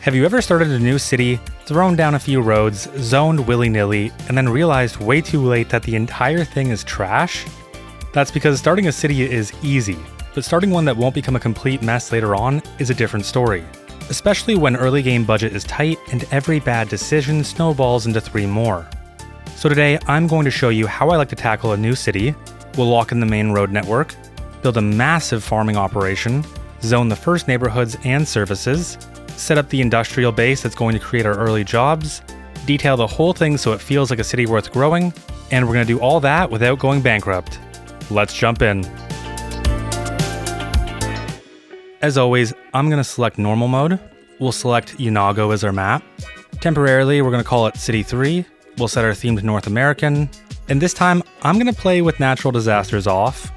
Have you ever started a new city, thrown down a few roads, zoned willy-nilly, and then realized way too late that the entire thing is trash? That's because starting a city is easy, but starting one that won't become a complete mess later on is a different story. Especially when early game budget is tight and every bad decision snowballs into 3 more. So today, I'm going to show you how I like to tackle a new city. We'll lock in the main road network, build a massive farming operation, zone the first neighborhoods and services, set up the industrial base that's going to create our early jobs, detail the whole thing so it feels like a city worth growing, and we're going to do all that without going bankrupt. Let's jump in. As always, I'm going to select normal mode. We'll select Unago as our map. Temporarily, we're going to call it City 3. We'll set our theme to North American. And this time, I'm going to play with natural disasters off.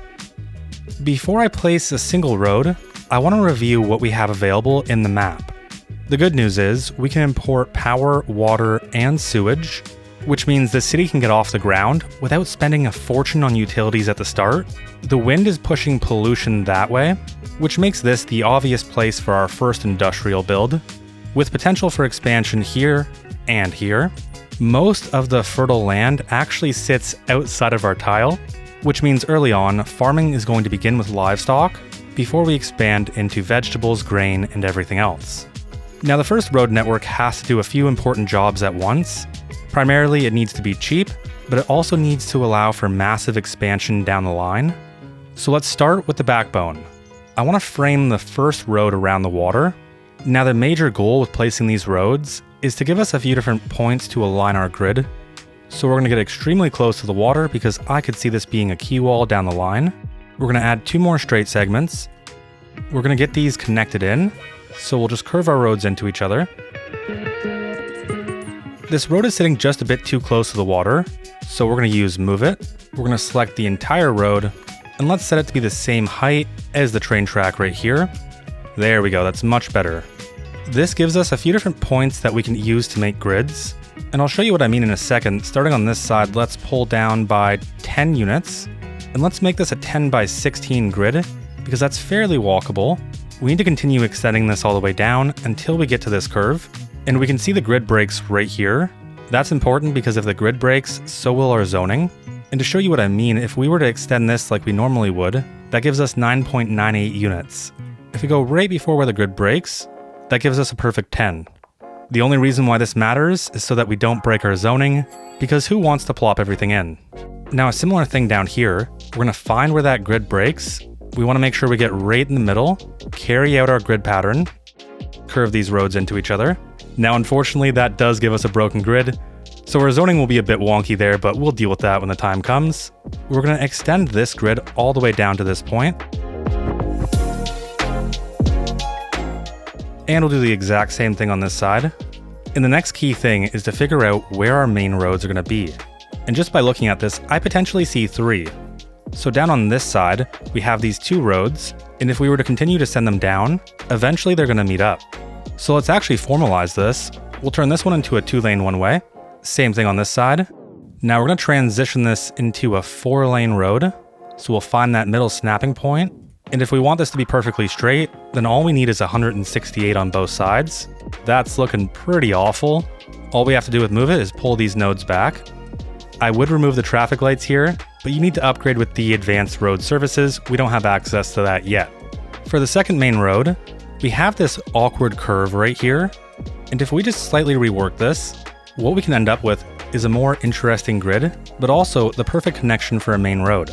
Before I place a single road, I want to review what we have available in the map. The good news is, we can import power, water, and sewage, which means the city can get off the ground without spending a fortune on utilities at the start. The wind is pushing pollution that way, which makes this the obvious place for our first industrial build, with potential for expansion here and here. Most of the fertile land actually sits outside of our tile, which means early on, farming is going to begin with livestock before we expand into vegetables, grain, and everything else. Now, the first road network has to do a few important jobs at once. Primarily, it needs to be cheap, but it also needs to allow for massive expansion down the line. So let's start with the backbone. I want to frame the first road around the water. Now, the major goal with placing these roads is to give us a few different points to align our grid. So we're going to get extremely close to the water because I could see this being a key wall down the line. We're going to add 2 more straight segments. We're going to get these connected in. So we'll just curve our roads into each other. This road is sitting just a bit too close to the water, so we're going to use Move It. We're going to select the entire road, and let's set it to be the same height as the train track right here. There we go, that's much better. This gives us a few different points that we can use to make grids, and I'll show you what I mean in a second. Starting on this side, let's pull down by 10 units, and let's make this a 10 by 16 grid, because that's fairly walkable. We need to continue extending this all the way down until we get to this curve, and we can see the grid breaks right here. That's important because if the grid breaks, so will our zoning. And to show you what I mean, if we were to extend this like we normally would, that gives us 9.98 units. If we go right before where the grid breaks, that gives us a perfect 10. The only reason why this matters is so that we don't break our zoning, because who wants to plop everything in? Now, a similar thing down here, we're going to find where that grid breaks. We want to make sure we get right in the middle, carry out our grid pattern, curve these roads into each other. Now, unfortunately, that does give us a broken grid, so our zoning will be a bit wonky there, but we'll deal with that when the time comes. We're going to extend this grid all the way down to this point. And we'll do the exact same thing on this side. And the next key thing is to figure out where our main roads are going to be. And just by looking at this, I potentially see 3. So down on this side, we have these 2 roads, and if we were to continue to send them down, eventually they're going to meet up. So let's actually formalize this. We'll turn this one into a 2-lane one-way. Same thing on this side. Now we're going to transition this into a 4-lane road. So we'll find that middle snapping point. And if we want this to be perfectly straight, then all we need is 168 on both sides. That's looking pretty awful. All we have to do with Move It is pull these nodes back. I would remove the traffic lights here, but you need to upgrade with the advanced road services. We don't have access to that yet. For the second main road, we have this awkward curve right here, and if we just slightly rework this, what we can end up with is a more interesting grid, but also the perfect connection for a main road.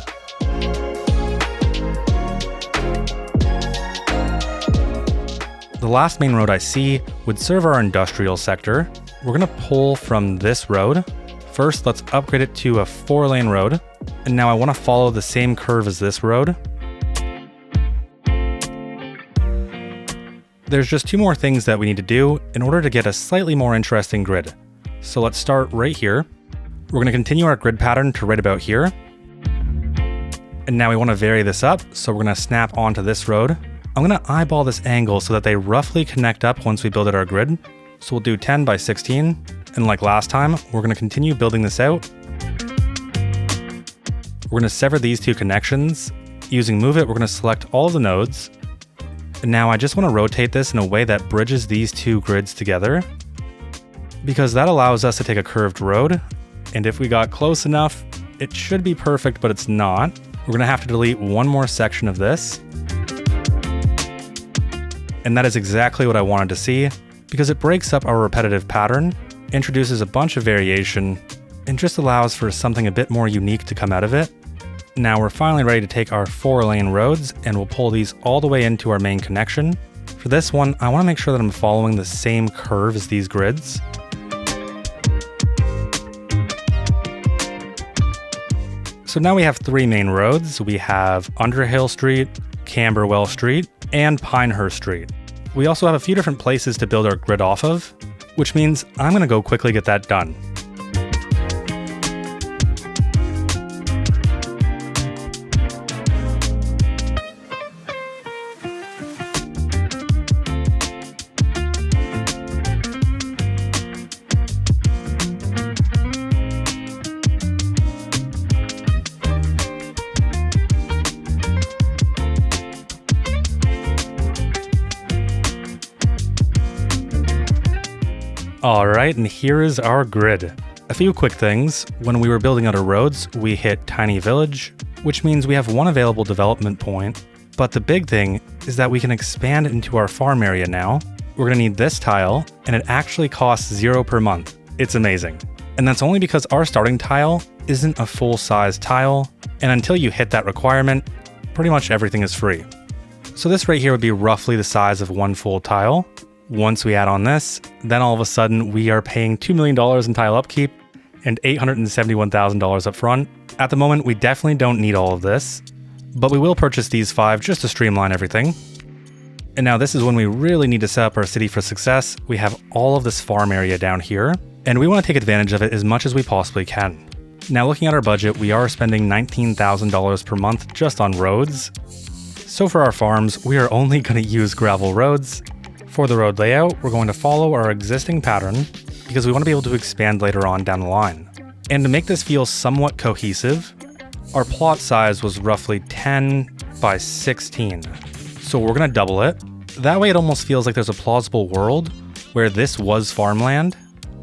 The last main road I see would serve our industrial sector. We're going to pull from this road. First, let's upgrade it to a 4-lane road. And now I want to follow the same curve as this road. There's just 2 more things that we need to do in order to get a slightly more interesting grid. So let's start right here. We're going to continue our grid pattern to right about here. And now we want to vary this up, so we're going to snap onto this road. I'm going to eyeball this angle so that they roughly connect up once we build out our grid. So we'll do 10 by 16. And like last time, we're going to continue building this out. We're going to sever these 2 connections. Using Move It, we're going to select all of the nodes. And now I just want to rotate this in a way that bridges these two grids together, because that allows us to take a curved road. And if we got close enough, it should be perfect, but it's not. We're gonna have to delete one more section of this. And that is exactly what I wanted to see, because it breaks up our repetitive pattern, introduces a bunch of variation, and just allows for something a bit more unique to come out of it. Now we're finally ready to take our 4-lane roads, and we'll pull these all the way into our main connection. For this one, I want to make sure that I'm following the same curve as these grids. So now we have 3 main roads. We have Underhill Street, Camberwell Street, and Pinehurst Street. We also have a few different places to build our grid off of, which means I'm going to go quickly get that done. Alright, and here is our grid. A few quick things. When we were building out our roads, we hit Tiny Village, which means we have one available development point. But the big thing is that we can expand into our farm area now. We're going to need this tile, and it actually costs 0 per month. It's amazing. And that's only because our starting tile isn't a full-size tile, and until you hit that requirement, pretty much everything is free. So this right here would be roughly the size of one full tile. Once we add on this, then all of a sudden we are paying $2 million in tile upkeep and $871,000 up front. At the moment, we definitely don't need all of this, but we will purchase these 5 just to streamline everything. And now this is when we really need to set up our city for success. We have all of this farm area down here, and we want to take advantage of it as much as we possibly can. Now looking at our budget, we are spending $19,000 per month just on roads. So for our farms, we are only going to use gravel roads. For the road layout, we're going to follow our existing pattern because we want to be able to expand later on down the line. And to make this feel somewhat cohesive, our plot size was roughly 10 by 16. So we're going to double it. That way it almost feels like there's a plausible world where this was farmland,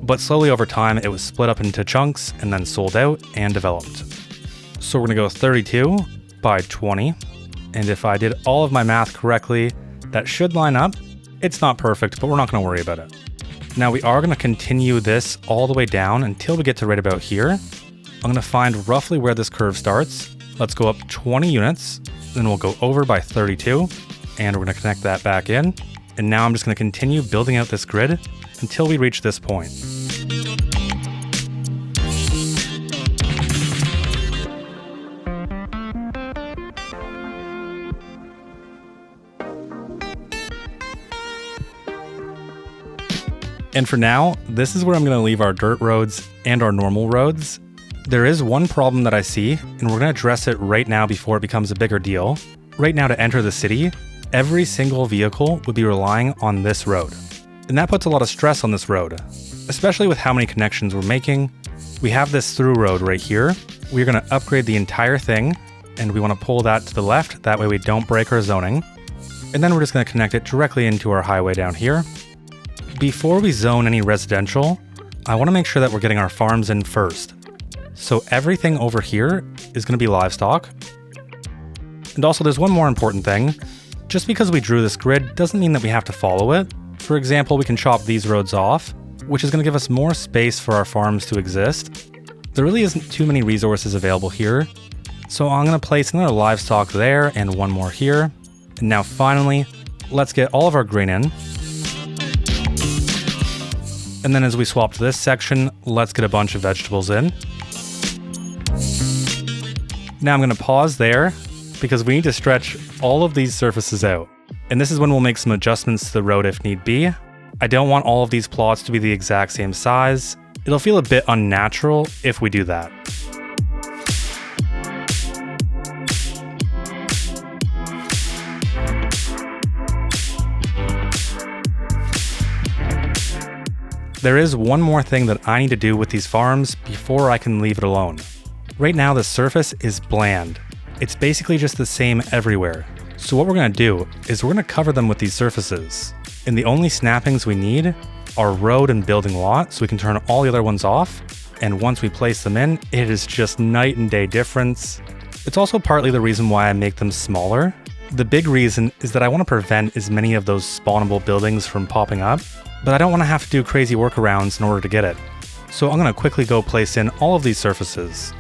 but slowly over time it was split up into chunks and then sold out and developed. So we're going to go 32 by 20. And if I did all of my math correctly, that should line up. It's not perfect, but we're not going to worry about it. Now we are going to continue this all the way down until we get to right about here. I'm going to find roughly where this curve starts. Let's go up 20 units, then we'll go over by 32, and we're going to connect that back in. And now I'm just going to continue building out this grid until we reach this point. And for now, this is where I'm going to leave our dirt roads and our normal roads. There is one problem that I see, and we're going to address it right now before it becomes a bigger deal. Right now, to enter the city, every single vehicle would be relying on this road. And that puts a lot of stress on this road, especially with how many connections we're making. We have this through road right here. We're going to upgrade the entire thing, and we want to pull that to the left. That way we don't break our zoning. And then we're just going to connect it directly into our highway down here. Before we zone any residential, I want to make sure that we're getting our farms in first. So everything over here is going to be livestock. And also there's one more important thing. Just because we drew this grid doesn't mean that we have to follow it. For example, we can chop these roads off, which is going to give us more space for our farms to exist. There really isn't too many resources available here. So I'm going to place another livestock there and one more here. And now finally, let's get all of our grain in. And then as we swap to this section, let's get a bunch of vegetables in. Now I'm going to pause there because we need to stretch all of these surfaces out. And this is when we'll make some adjustments to the road if need be. I don't want all of these plots to be the exact same size. It'll feel a bit unnatural if we do that. There is one more thing that I need to do with these farms before I can leave it alone. Right now the surface is bland. It's basically just the same everywhere. So what we're going to do is we're going to cover them with these surfaces. And the only snappings we need are road and building lot, so we can turn all the other ones off. And once we place them in, it is just night and day difference. It's also partly the reason why I make them smaller. The big reason is that I want to prevent as many of those spawnable buildings from popping up, but I don't want to have to do crazy workarounds in order to get it. So I'm going to quickly go place in all of these surfaces.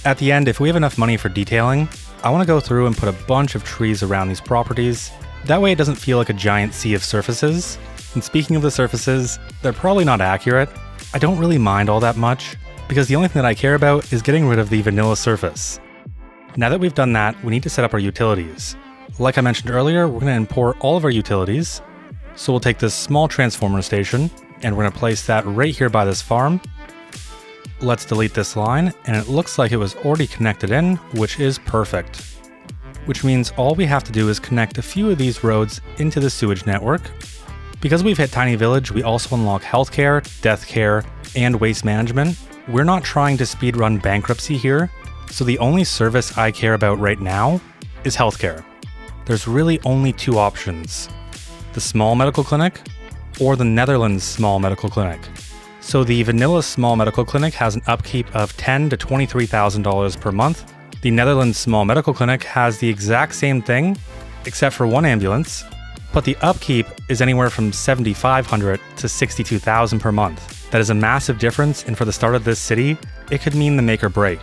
At the end, if we have enough money for detailing, I want to go through and put a bunch of trees around these properties. That way it doesn't feel like a giant sea of surfaces. And speaking of the surfaces, they're probably not accurate. I don't really mind all that much, because the only thing that I care about is getting rid of the vanilla surface. Now that we've done that, we need to set up our utilities. Like I mentioned earlier, we're going to import all of our utilities. So we'll take this small transformer station, and we're going to place that right here by this farm. Let's delete this line, and it looks like it was already connected in, which is perfect. Which means all we have to do is connect a few of these roads into the sewage network. Because we've hit Tiny Village, we also unlock healthcare, death care, and waste management. We're not trying to speedrun bankruptcy here, so the only service I care about right now is healthcare. There's really only two options: the small medical clinic or the Netherlands small medical clinic. So the vanilla small medical clinic has an upkeep of $10,000 to $23,000 per month. The Netherlands small medical clinic has the exact same thing, except for one ambulance, but the upkeep is anywhere from $7,500 to $62,000 per month. That is a massive difference, and for the start of this city, it could mean the make or break.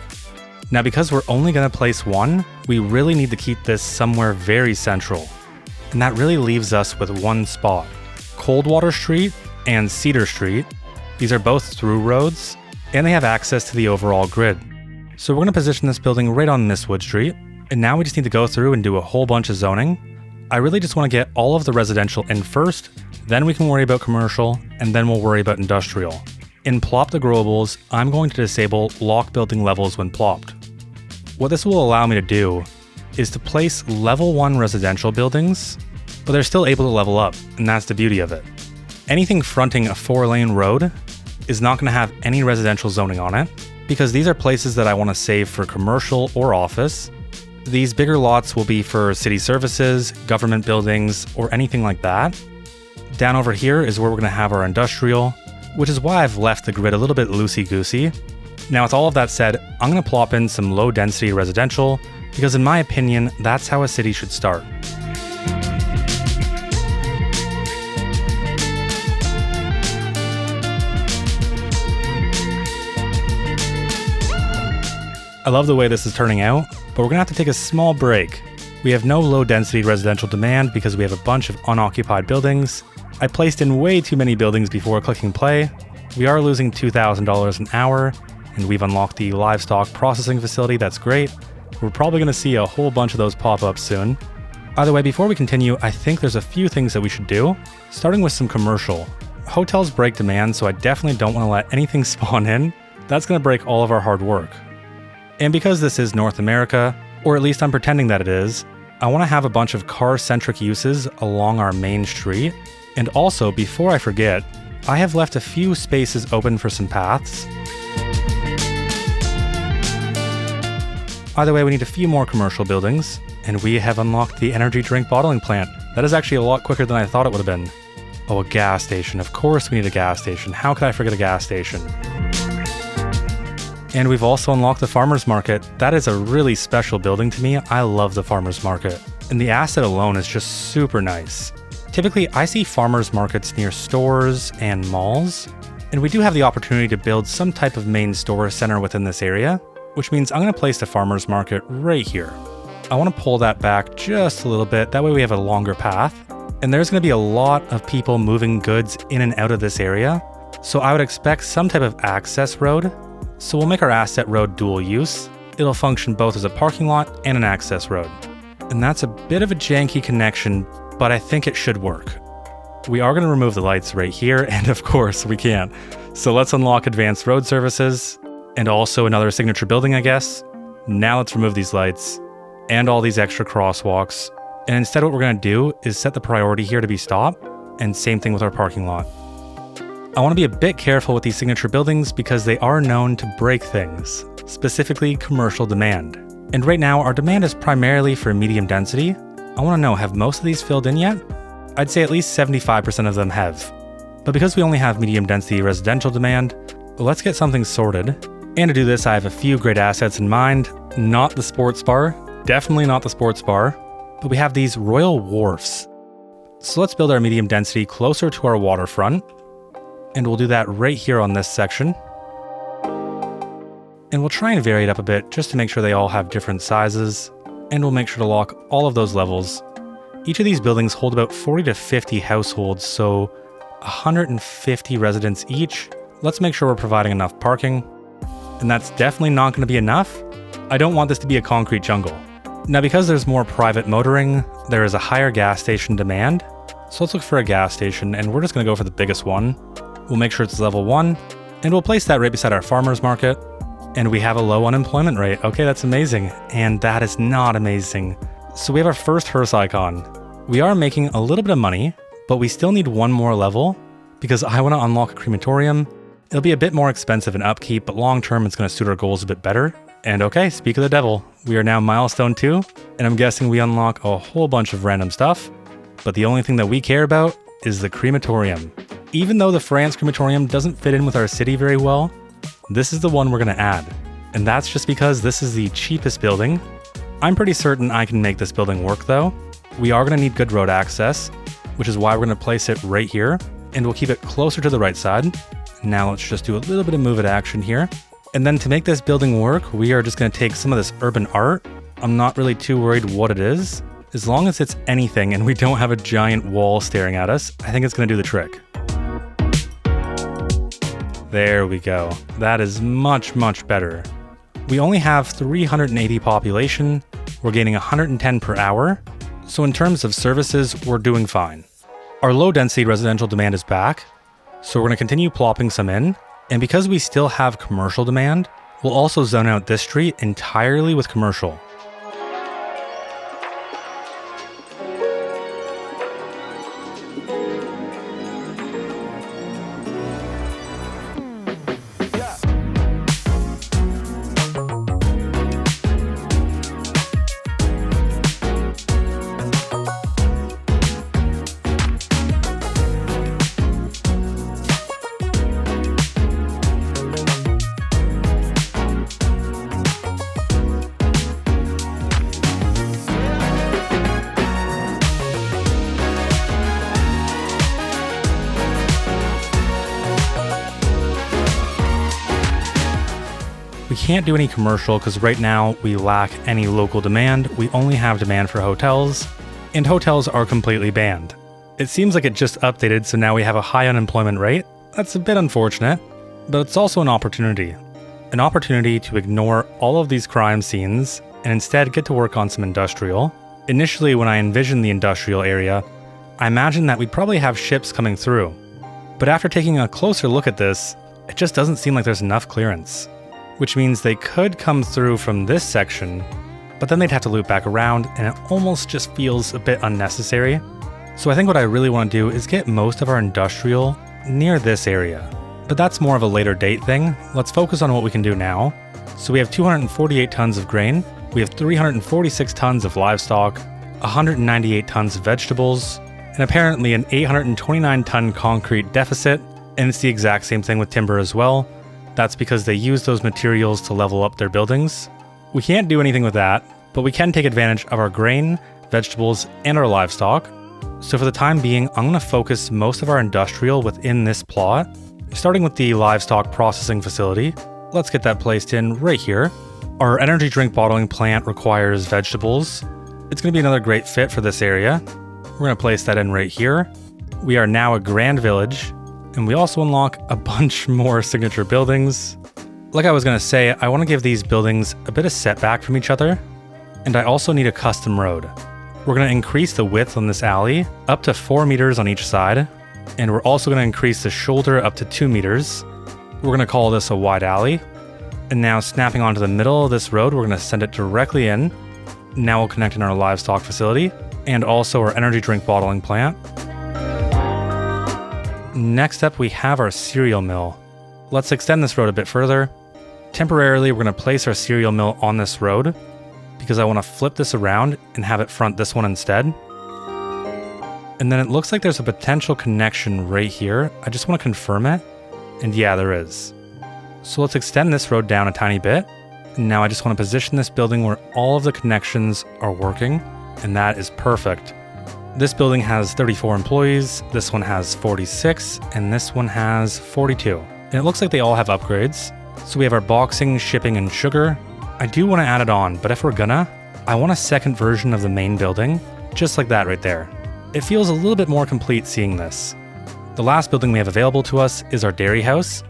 Now, because we're only going to place one, we really need to keep this somewhere very central. And that really leaves us with one spot: Coldwater Street and Cedar Street. These are both through roads, and they have access to the overall grid. So we're going to position this building right on Mistwood Street, and now we just need to go through and do a whole bunch of zoning. I really just want to get all of the residential in first, then we can worry about commercial, and then we'll worry about industrial. In Plop the Growables, I'm going to disable lock building levels when plopped. What this will allow me to do is to place level 1 residential buildings, but they're still able to level up, and that's the beauty of it. Anything fronting a 4-lane road is not going to have any residential zoning on it, because these are places that I want to save for commercial or office. These bigger lots will be for city services, government buildings, or anything like that. Down over here is where we're going to have our industrial, which is why I've left the grid a little bit loosey-goosey. Now, with all of that said, I'm going to plop in some low-density residential, because in my opinion, that's how a city should start. I love the way this is turning out, but we're gonna have to take a small break. We have no low density residential demand because we have a bunch of unoccupied buildings. I placed in way too many buildings before clicking play. We are losing $2,000 an hour, and we've unlocked the livestock processing facility. That's great. We're probably gonna see a whole bunch of those pop up soon. Either way, before we continue, I think there's a few things that we should do, starting with some commercial. Hotels break demand, so I definitely don't wanna let anything spawn in. That's gonna break all of our hard work. And because this is North America, or at least I'm pretending that it is, I want to have a bunch of car-centric uses along our main street. And also, before I forget, I have left a few spaces open for some paths. Either way, we need a few more commercial buildings, and we have unlocked the energy drink bottling plant. That is actually a lot quicker than I thought it would have been. Oh, a gas station. Of course we need a gas station. How could I forget a gas station? And we've also unlocked the farmer's market. That is a really special building to me. I love the farmer's market. And the asset alone is just super nice. Typically, I see farmer's markets near stores and malls. And we do have the opportunity to build some type of main store center within this area, which means I'm going to place the farmer's market right here. I want to pull that back just a little bit. That way we have a longer path. And there's going to be a lot of people moving goods in and out of this area. So I would expect some type of access road. So we'll make our asset road dual use. It'll function both as a parking lot and an access road. And that's a bit of a janky connection, but I think it should work. We are going to remove the lights right here, and of course we can't. So let's unlock advanced road services, and also another signature building, I guess. Now let's remove these lights, and all these extra crosswalks. And instead what we're going to do is set the priority here to be stop, and same thing with our parking lot. I want to be a bit careful with these signature buildings because they are known to break things, specifically commercial demand. And right now, our demand is primarily for medium density. I want to know, have most of these filled in yet? I'd say at least 75% of them have. But because we only have medium density residential demand, let's get something sorted. And to do this, I have a few great assets in mind. Not the sports bar, definitely not the sports bar, but we have these royal wharfs. So let's build our medium density closer to our waterfront. And we'll do that right here on this section. And we'll try and vary it up a bit just to make sure they all have different sizes. And we'll make sure to lock all of those levels. Each of these buildings hold about 40 to 50 households, so 150 residents each. Let's make sure we're providing enough parking. And that's definitely not going to be enough. I don't want this to be a concrete jungle. Now, because there's more private motoring, there is a higher gas station demand. So let's look for a gas station, and we're just going to go for the biggest one. We'll make sure it's level 1, and we'll place that right beside our farmer's market. And we have a low unemployment rate. Okay, that's amazing. And that is not amazing. So we have our first hearse icon. We are making a little bit of money, but we still need one more level because I want to unlock a crematorium. It'll be a bit more expensive in upkeep, but long term it's going to suit our goals a bit better. And okay, speak of the devil, we are now milestone 2, and I'm guessing we unlock a whole bunch of random stuff. But the only thing that we care about is the crematorium. Even though the France crematorium doesn't fit in with our city very well, this is the one we're going to add. And that's just because this is the cheapest building. I'm pretty certain I can make this building work though. We are going to need good road access, which is why we're going to place it right here, and we'll keep it closer to the right side. Now let's just do a little bit of move it action here. And then to make this building work, we are just going to take some of this urban art. I'm not really too worried what it is. As long as it's anything and we don't have a giant wall staring at us, I think it's going to do the trick. There we go. That is much, much better. We only have 380 population. We're gaining 110 per hour. So in terms of services, we're doing fine. Our low density residential demand is back. So we're going to continue plopping some in. And because we still have commercial demand, we'll also zone out this street entirely with commercial. We can't do any commercial because right now we lack any local demand. We only have demand for hotels, and hotels are completely banned. It seems like it just updated, so now we have a high unemployment rate. That's a bit unfortunate, but it's also an opportunity. An opportunity to ignore all of these crime scenes and instead get to work on some industrial. Initially, when I envisioned the industrial area, I imagined that we'd probably have ships coming through. But after taking a closer look at this, it just doesn't seem like there's enough clearance. Which means they could come through from this section, but then they'd have to loop back around, and it almost just feels a bit unnecessary. So I think what I really want to do is get most of our industrial near this area. But that's more of a later date thing. Let's focus on what we can do now. So we have 248 tons of grain, we have 346 tons of livestock, 198 tons of vegetables, and apparently an 829 ton concrete deficit, and it's the exact same thing with timber as well. That's because they use those materials to level up their buildings. We can't do anything with that, but we can take advantage of our grain, vegetables, and our livestock. So for the time being, I'm going to focus most of our industrial within this plot, starting with the livestock processing facility. Let's get that placed in right here. Our energy drink bottling plant requires vegetables. It's going to be another great fit for this area. We're going to place that in right here. We are now a grand village. And we also unlock a bunch more signature buildings. Like I was going to say, I want to give these buildings a bit of setback from each other. And I also need a custom road. We're going to increase the width on this alley up to 4 meters on each side. And we're also going to increase the shoulder up to 2 meters. We're going to call this a wide alley. And now snapping onto the middle of this road, we're going to send it directly in. Now we'll connect in our livestock facility and also our energy drink bottling plant. Next up, we have our cereal mill. Let's extend this road a bit further. Temporarily, we're going to place our cereal mill on this road because I want to flip this around and have it front this one instead. And then it looks like there's a potential connection right here. I just want to confirm it. And yeah, there is. So let's extend this road down a tiny bit. And now I just want to position this building where all of the connections are working. And that is perfect. This building has 34 employees, this one has 46, and this one has 42. And it looks like they all have upgrades. So we have our boxing, shipping, and sugar. I do want to add it on, but if we're gonna, I want a second version of the main building, just like that right there. It feels a little bit more complete seeing this. The last building we have available to us is our dairy house.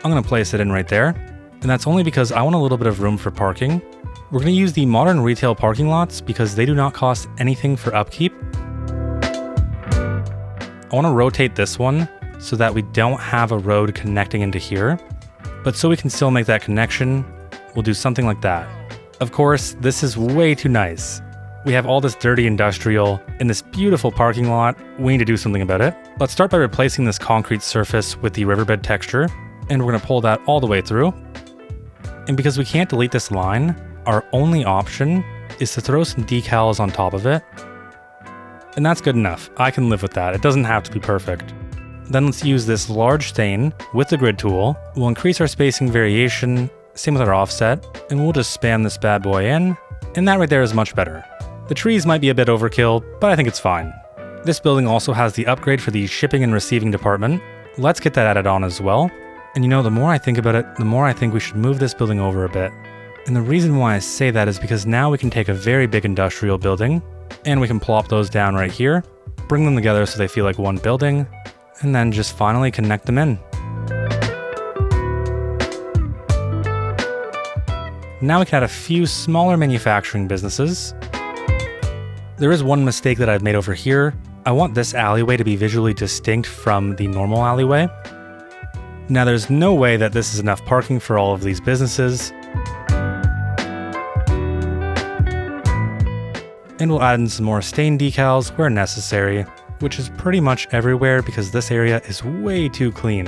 I'm gonna place it in right there, and that's only because I want a little bit of room for parking. We're gonna use the modern retail parking lots because they do not cost anything for upkeep. I want to rotate this one so that we don't have a road connecting into here, but so we can still make that connection, we'll do something like that. Of course, this is way too nice. We have all this dirty industrial in this beautiful parking lot. We need to do something about it. Let's start by replacing this concrete surface with the riverbed texture, and we're going to pull that all the way through. And because we can't delete this line, our only option is to throw some decals on top of it. And that's good enough. I can live with that. It doesn't have to be perfect. Then let's use this large stain with the grid tool. We'll increase our spacing variation, same with our offset, and we'll just spam this bad boy in. And that right there is much better. The trees might be a bit overkill, but I think it's fine. This building also has the upgrade for the shipping and receiving department. Let's get that added on as well. And you know, the more I think about it, the more I think we should move this building over a bit. And the reason why I say that is because now we can take a very big industrial building, and we can plop those down right here, bring them together so they feel like one building, and then just finally connect them in. Now we can add a few smaller manufacturing businesses. There is one mistake that I've made over here. I want this alleyway to be visually distinct from the normal alleyway. Now there's no way that this is enough parking for all of these businesses. And we'll add in some more stain decals where necessary, which is pretty much everywhere because this area is way too clean.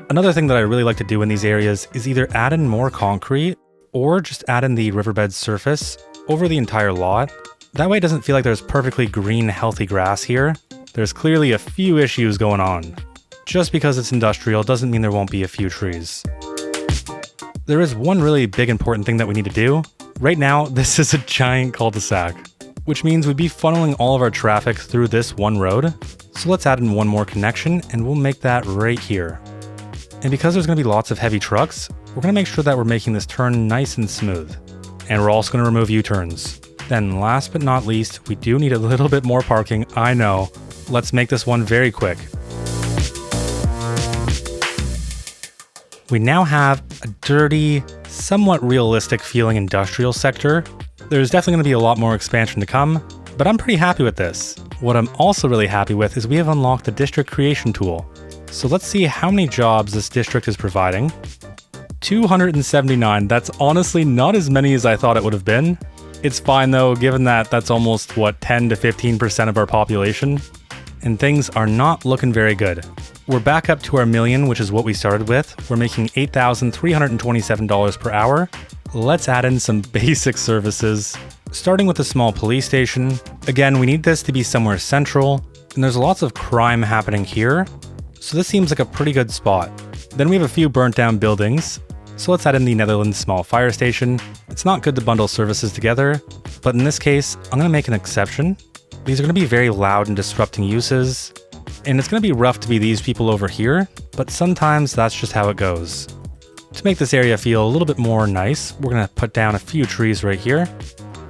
Another thing that I really like to do in these areas is either add in more concrete or just add in the riverbed surface over the entire lot. That way it doesn't feel like there's perfectly green, healthy grass here. There's clearly a few issues going on. Just because it's industrial doesn't mean there won't be a few trees. There is one really big important thing that we need to do. Right now, this is a giant cul-de-sac, which means we'd be funneling all of our traffic through this one road. So let's add in one more connection and we'll make that right here. And because there's going to be lots of heavy trucks, we're going to make sure that we're making this turn nice and smooth. And we're also going to remove U-turns. Then last but not least, we do need a little bit more parking, I know. Let's make this one very quick. We now have a dirty, somewhat realistic feeling industrial sector. There's definitely going to be a lot more expansion to come, but I'm pretty happy with this. What I'm also really happy with is we have unlocked the district creation tool. So let's see how many jobs this district is providing. 279, that's honestly not as many as I thought it would have been. It's fine though, given that that's almost, 10 to 15% of our population. And things are not looking very good. We're back up to our million, which is what we started with. We're making $8,327 per hour. Let's add in some basic services, starting with a small police station. Again, we need this to be somewhere central, and there's lots of crime happening here, so this seems like a pretty good spot. Then we have a few burnt down buildings, so let's add in the Netherlands Small Fire Station. It's not good to bundle services together, but in this case, I'm going to make an exception. These are going to be very loud and disrupting uses, and it's going to be rough to be these people over here, but sometimes that's just how it goes. To make this area feel a little bit more nice, we're going to put down a few trees right here,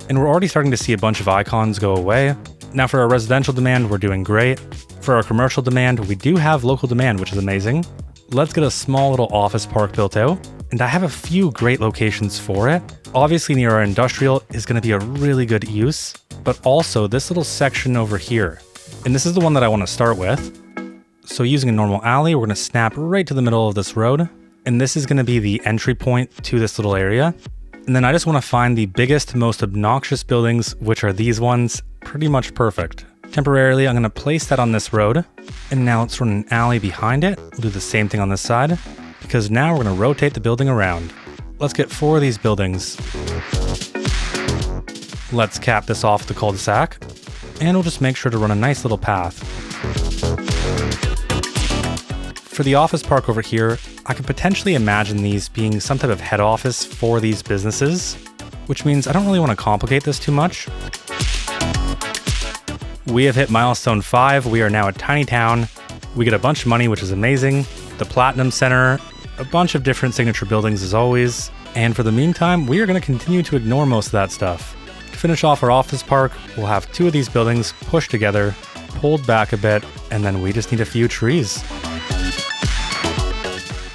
and we're already starting to see a bunch of icons go away. Now for our residential demand, we're doing great. For our commercial demand, we do have local demand, which is amazing. Let's get a small little office park built out, and I have a few great locations for it. Obviously near our industrial is going to be a really good use, but also this little section over here. And this is the one that I want to start with. So using a normal alley, we're going to snap right to the middle of this road. And this is going to be the entry point to this little area. And then I just want to find the biggest, most obnoxious buildings, which are these ones, pretty much perfect. Temporarily, I'm going to place that on this road. And now let's run an alley behind it. We'll do the same thing on this side, because now we're going to rotate the building around. Let's get 4 of these buildings. Let's cap this off the cul-de-sac. And we'll just make sure to run a nice little path. For the office park over here, I could potentially imagine these being some type of head office for these businesses, which means I don't really want to complicate this too much. We have hit milestone 5. We are now a tiny town. We get a bunch of money, which is amazing. The Platinum Center, a bunch of different signature buildings as always. And for the meantime, we are going to continue to ignore most of that stuff. To finish off our office park, we'll have 2 of these buildings pushed together, pulled back a bit, and then we just need a few trees.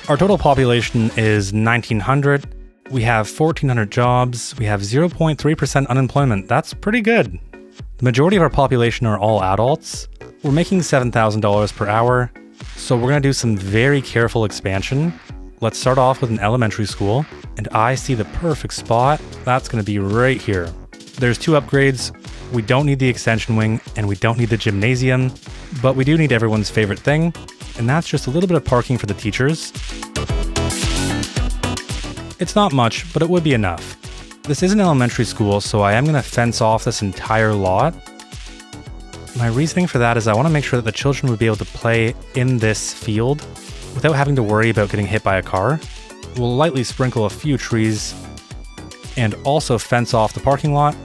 Our total population is 1,900. We have 1,400 jobs. We have 0.3% unemployment. That's pretty good. The majority of our population are all adults. We're making $7,000 per hour. So we're going to do some very careful expansion. Let's start off with an elementary school. And I see the perfect spot. That's going to be right here. There's 2 upgrades. We don't need the extension wing and we don't need the gymnasium, but we do need everyone's favorite thing. And that's just a little bit of parking for the teachers. It's not much, but it would be enough. This is an elementary school, so I am going to fence off this entire lot. My reasoning for that is I want to make sure that the children would be able to play in this field without having to worry about getting hit by a car. We'll lightly sprinkle a few trees and also fence off the parking lot.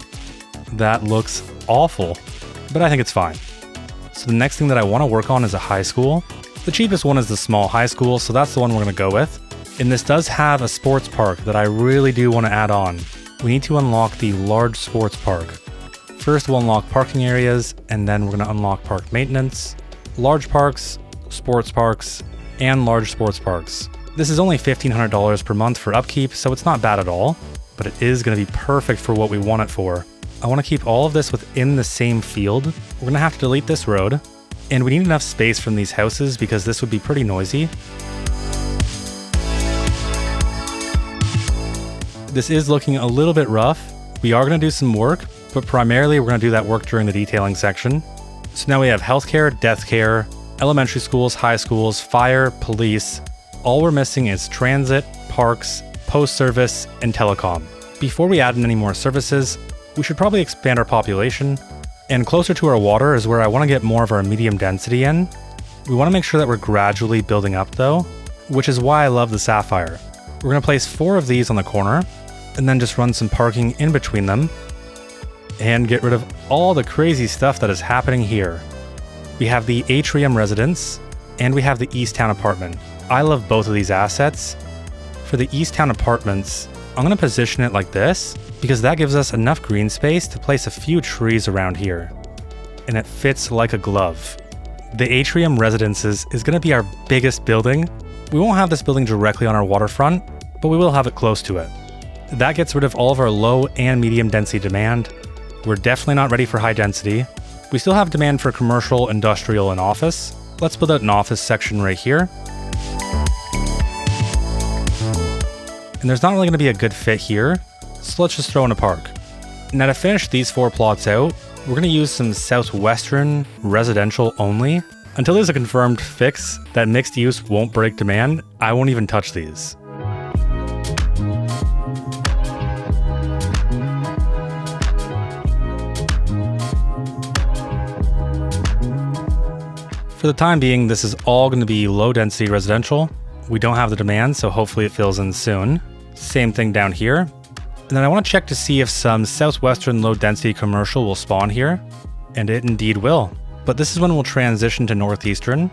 That looks awful, but I think it's fine. So the next thing that I want to work on is a high school. The cheapest one is the small high school, so that's the one we're going to go with. And this does have a sports park that I really do want to add on. We need to unlock the large sports park. First we'll unlock parking areas, and then we're going to unlock park maintenance, large parks, sports parks, and large sports parks. This is only $1,500 per month for upkeep, so it's not bad at all, but it is going to be perfect for what we want it for. I want to keep all of this within the same field. We're going to have to delete this road. And we need enough space from these houses because this would be pretty noisy. This is looking a little bit rough. We are going to do some work, but primarily we're going to do that work during the detailing section. So now we have healthcare, death care, elementary schools, high schools, fire, police. All we're missing is transit, parks, post service, and telecom. Before we add in any more services, we should probably expand our population. And closer to our water is where I want to get more of our medium density in. We want to make sure that we're gradually building up though, which is why I love the Sapphire. We're going to place 4 of these on the corner and then just run some parking in between them and get rid of all the crazy stuff that is happening here. We have the Atrium Residence and we have the Easttown Apartment. I love both of these assets. For the Easttown Apartments, I'm going to position it like this because that gives us enough green space to place a few trees around here. And it fits like a glove. The Atrium Residences is going to be our biggest building. We won't have this building directly on our waterfront, but we will have it close to it. That gets rid of all of our low and medium density demand. We're definitely not ready for high density. We still have demand for commercial, industrial, and office. Let's build out an office section right here. And there's not really going to be a good fit here, so let's just throw in a park. Now to finish these 4 plots out, we're going to use some southwestern residential only. Until there's a confirmed fix that mixed use won't break demand, I won't even touch these. For the time being, this is all going to be low density residential. We don't have the demand, so hopefully it fills in soon. Same thing down here. And then I want to check to see if some southwestern low density commercial will spawn here. And it indeed will. But this is when we'll transition to northeastern.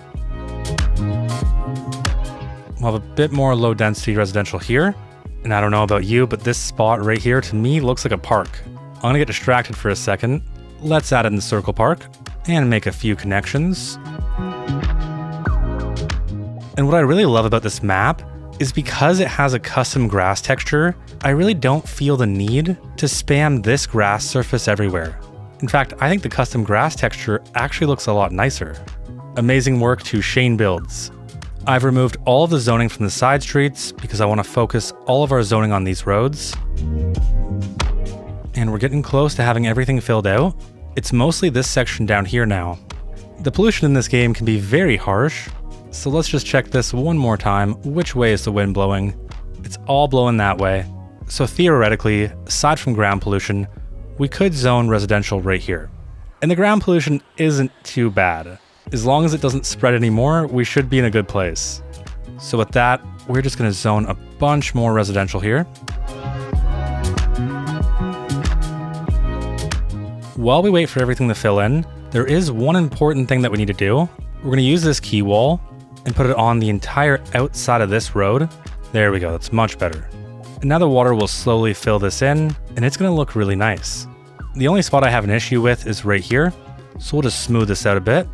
We'll have a bit more low density residential here. And I don't know about you, but this spot right here to me looks like a park. I'm going to get distracted for a second. Let's add in the circle park and make a few connections. And what I really love about this map is because it has a custom grass texture, I really don't feel the need to spam this grass surface everywhere. In fact, I think the custom grass texture actually looks a lot nicer. Amazing work to Shane Builds. I've removed all of the zoning from the side streets because I want to focus all of our zoning on these roads. And we're getting close to having everything filled out. It's mostly this section down here now. The pollution in this game can be very harsh, so let's just check this one more time. Which way is the wind blowing? It's all blowing that way. So theoretically, aside from ground pollution, we could zone residential right here. And the ground pollution isn't too bad. As long as it doesn't spread anymore, we should be in a good place. So with that, we're just gonna zone a bunch more residential here. While we wait for everything to fill in, there is one important thing that we need to do. We're gonna use this key wall and put it on the entire outside of this road. There we go, that's much better. And now the water will slowly fill this in, and it's gonna look really nice. The only spot I have an issue with is right here, so we'll just smooth this out a bit.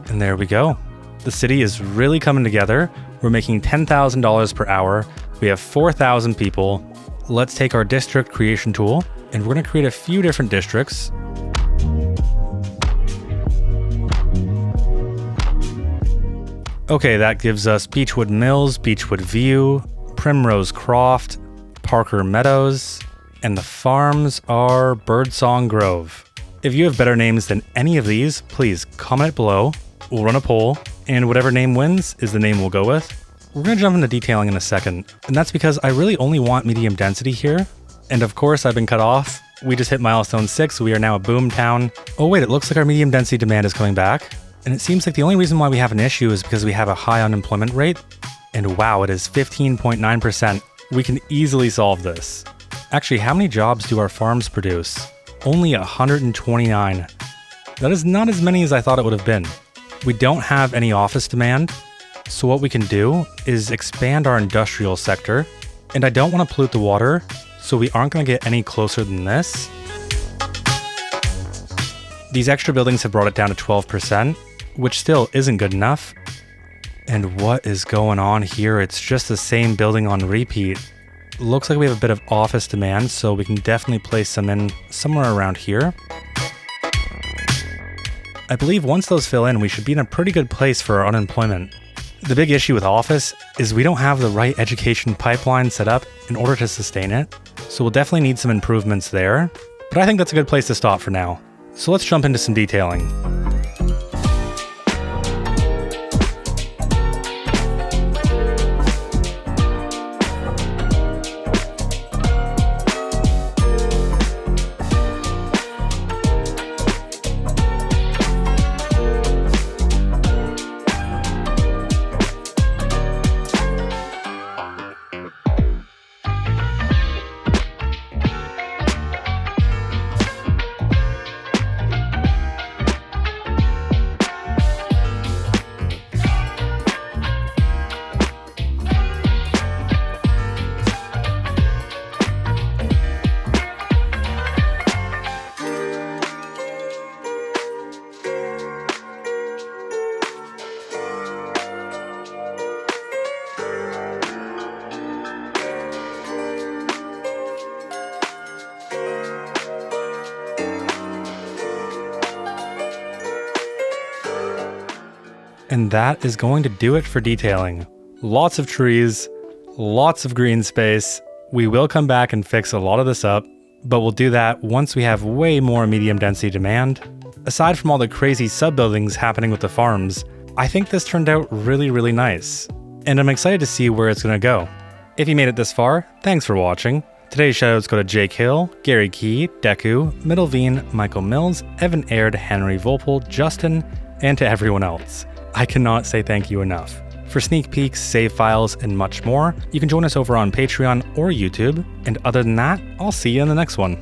And there we go. The city is really coming together. We're making $10,000 per hour. We have 4,000 people. Let's take our district creation tool, and we're gonna create a few different districts. Okay, that gives us Beechwood Mills, Beechwood View, Primrose Croft, Parker Meadows, and the farms are Birdsong Grove. If you have better names than any of these, please comment below. We'll run a poll, and whatever name wins is the name we'll go with. We're gonna jump into detailing in a second, and that's because I really only want medium density here. And of course, I've been cut off. We just hit milestone 6, we are now a boom town. Oh wait, it looks like our medium density demand is coming back. And it seems like the only reason why we have an issue is because we have a high unemployment rate. And wow, it is 15.9%. We can easily solve this. Actually, how many jobs do our farms produce? Only 129. That is not as many as I thought it would have been. We don't have any office demand. So what we can do is expand our industrial sector. And I don't want to pollute the water, so we aren't going to get any closer than this. These extra buildings have brought it down to 12%, which still isn't good enough. And what is going on here? It's just the same building on repeat. Looks like we have a bit of office demand, so we can definitely place some in somewhere around here. I believe once those fill in, we should be in a pretty good place for our unemployment. The big issue with office is we don't have the right education pipeline set up in order to sustain it, so we'll definitely need some improvements there. But I think that's a good place to stop for now. So let's jump into some detailing. And that is going to do it for detailing. Lots of trees, lots of green space. We will come back and fix a lot of this up, but we'll do that once we have way more medium density demand. Aside from all the crazy sub-buildings happening with the farms, I think this turned out really, really nice. And I'm excited to see where it's gonna go. If you made it this far, thanks for watching. Today's shoutouts go to Jake Hill, Gary Key, Deku, Middleveen, Michael Mills, Evan Aird, Henry Volpel, Justin, and to everyone else. I cannot say thank you enough. For sneak peeks, save files, and much more, you can join us over on Patreon or YouTube. And other than that, I'll see you in the next one.